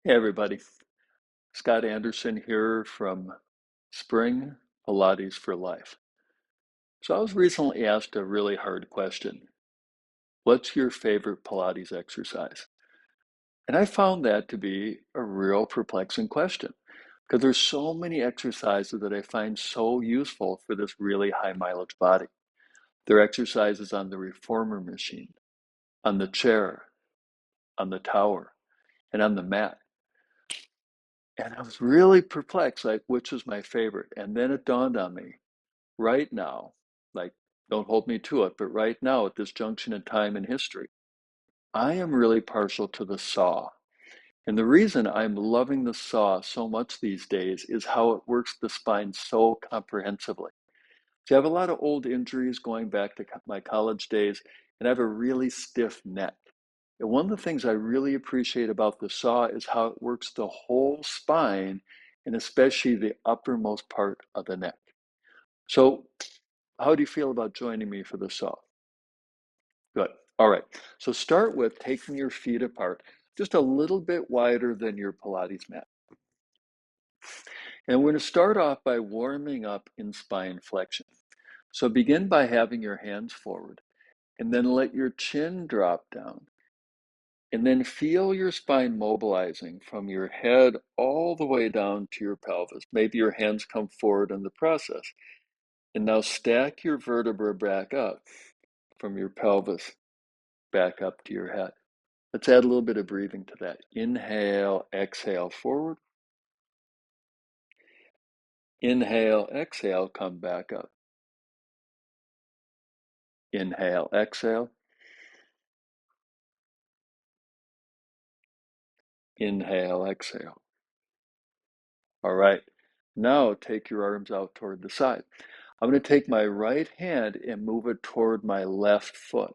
Hey everybody, Scott Anderson here from Spring Pilates for Life. So I was recently asked a really hard question. What's your favorite Pilates exercise? And I found that to be a real perplexing question because there's so many exercises that I find so useful for this really high mileage body. There are exercises on the reformer machine, on the chair, on the tower, and on the mat. And I was really perplexed, like which is my favorite. And then it dawned on me right now, like, don't hold me to it, but right now at this junction in time in history, I am really partial to the saw. And the reason I'm loving the saw so much these days is how it works the spine so comprehensively. See, I have a lot of old injuries going back to my college days, and I have a really stiff neck. And one of the things I really appreciate about the saw is how it works the whole spine, and especially the uppermost part of the neck. So how do you feel about joining me for the saw? Good. All right. So start with taking your feet apart just a little bit wider than your Pilates mat. And we're going to start off by warming up in spine flexion. So begin by having your hands forward and then let your chin drop down. And then feel your spine mobilizing from your head all the way down to your pelvis. Maybe your hands come forward in the process. And now stack your vertebra back up from your pelvis back up to your head. Let's add a little bit of breathing to that. Inhale, exhale, forward. Inhale, exhale, come back up. Inhale, exhale. Inhale, exhale. All right. Now take your arms out toward the side. I'm going to take my right hand and move it toward my left foot.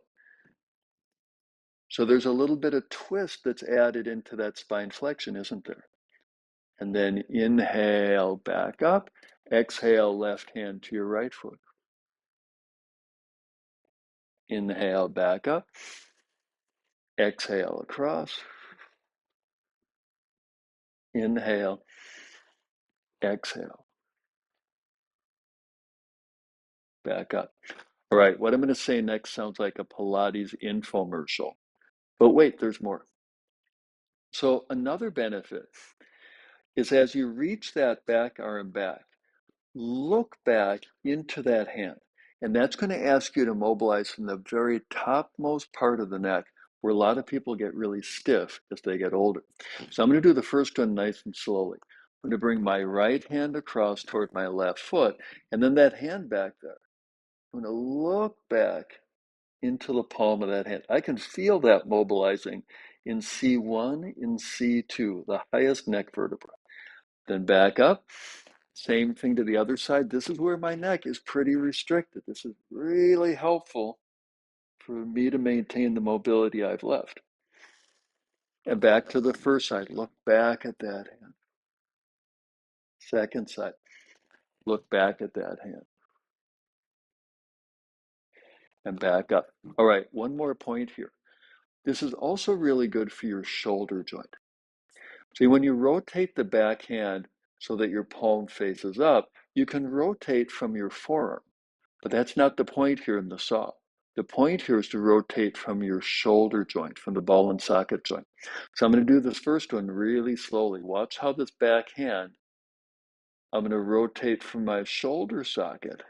So there's a little bit of twist that's added into that spine flexion, isn't there? And then inhale, back up. Exhale, left hand to your right foot. Inhale, back up. Exhale across. Inhale, exhale, back up. All right, what I'm going to say next sounds like a Pilates infomercial. But wait, there's more. So another benefit is as you reach that back arm back, look back into that hand. And that's going to ask you to mobilize from the very topmost part of the neck where a lot of people get really stiff as they get older. So I'm going to do the first one nice and slowly. I'm going to bring my right hand across toward my left foot, and then that hand back there. I'm going to look back into the palm of that hand. I can feel that mobilizing in C1, in C2, the highest neck vertebra. Then back up. Same thing to the other side. This is where my neck is pretty restricted. This is really helpful for me to maintain the mobility I've left. And back to the first side. Look back at that hand. Second side. Look back at that hand. And back up. All right, one more point here. This is also really good for your shoulder joint. See, when you rotate the back hand so that your palm faces up, you can rotate from your forearm. But that's not the point here in the saw. The point here is to rotate from your shoulder joint, from the ball and socket joint. So I'm going to do this first one really slowly. Watch how this back hand, I'm going to rotate from my shoulder socket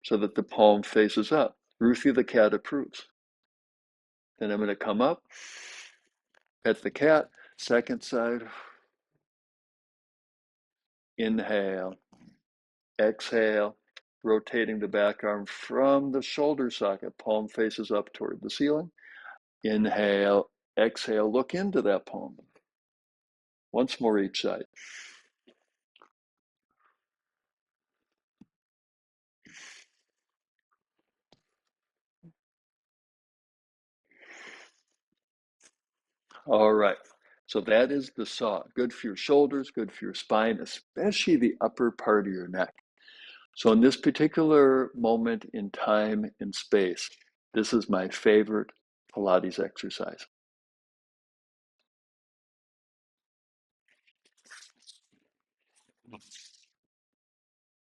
so that the palm faces up. Ruthie the cat approves. Then I'm going to come up, pet the cat, second side, inhale, exhale, rotating the back arm from the shoulder socket, palm faces up toward the ceiling. Inhale, exhale, look into that palm. Once more each side. All right. So that is the saw. Good for your shoulders, good for your spine, especially the upper part of your neck. So in this particular moment in time and space, this is my favorite Pilates exercise.